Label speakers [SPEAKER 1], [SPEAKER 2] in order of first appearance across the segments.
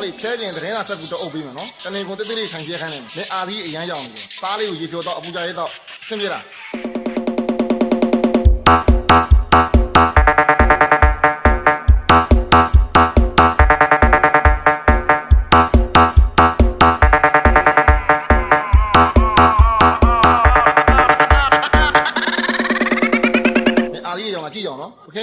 [SPEAKER 1] လေဖြဲကျင်သတင်းစာဆက်ကူတော့အုပ်ပေးမယ်နော်တနေကုန်တိတိလေးခံကျဲခိုင်းတယ်မင်းအာသီးအရန်ရောက်နေတယ်သားလေးကိုရေဖြိုတော့အပူကြရဲတော့အဆင်ပြေလားအာသီးရောင်လာကြည့်အောင်နော်โอเค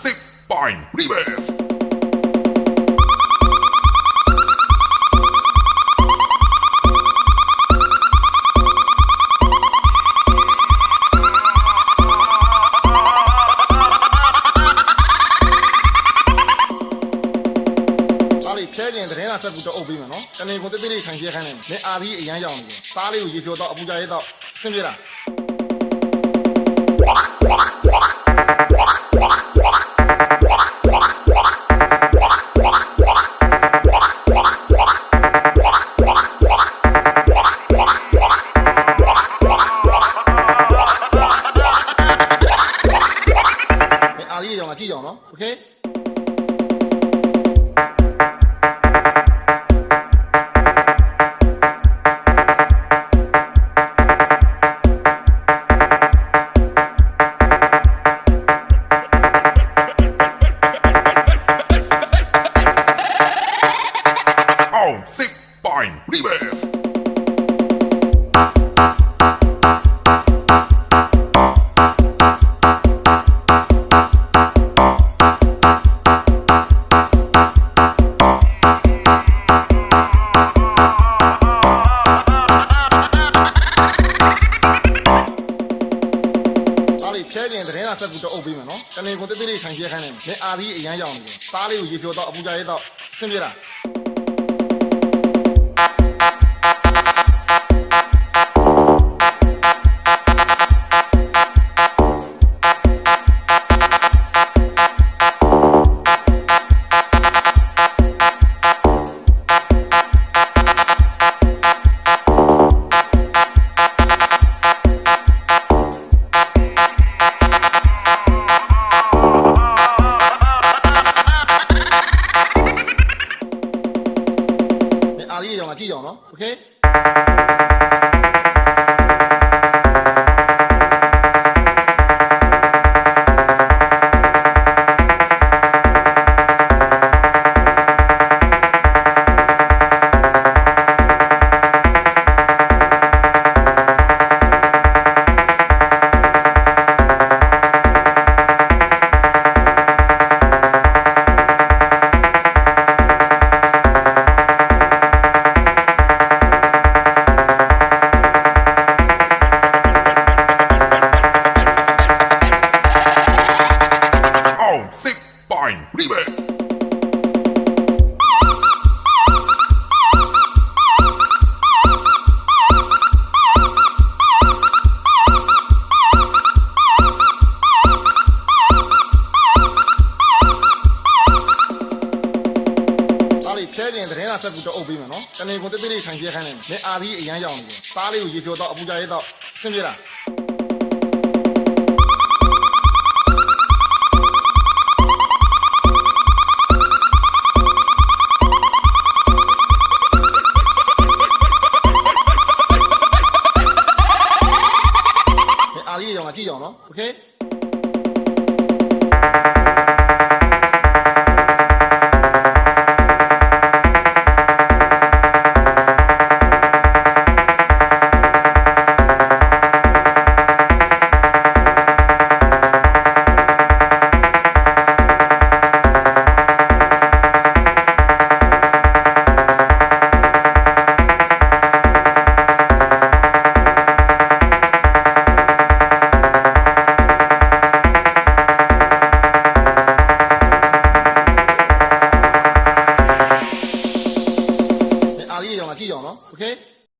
[SPEAKER 2] Sick Fine Reverse
[SPEAKER 1] ဖြဲကျင်သတင်းစာဆက်ကူတော့အုပ်ပေးမယ်နော်တနေကုန်တိတိလေးခံကျဲခိုင်းတယ်မင်းအာသီးအရန်ရောက်နေတယ်သားလေးကိုရေဖြိုတော့အပူကြရဲတော့အဆင်ပြေလားအာသီးရောင်လာကြည့်အောင်နော်โอเค
[SPEAKER 2] Sick Fine Reverse
[SPEAKER 1] ဖြဲကျင်သတင်းစာဆက်ကူတော့အုပ်ပေးမယ်နော်တနေကုန်တိတိလေးခံကျဲခိုင်းတယ်မင်းအာသီးအရန်ရောက်နေတယ်သားလေးကိုရေဖြိုတော့အပူကြရဲတော့အဆင်ပြေလားအာသီးရောင်လာကြည့်အောင်နော်โอเค
[SPEAKER 2] Sick Fine Reverse
[SPEAKER 1] ဖြဲကျင်သတင်းစာဆက်ကူတော့အုပ်ပေးမယ်နော်တနေကုန်တိတိလေးခံကျဲခိုင်းတယ်မင်းအာသီးအရန်ရောက်နေတယ်သားလေးကိုရေဖြိုတော့အပူကြရဲတော့အဆင်ပြေလား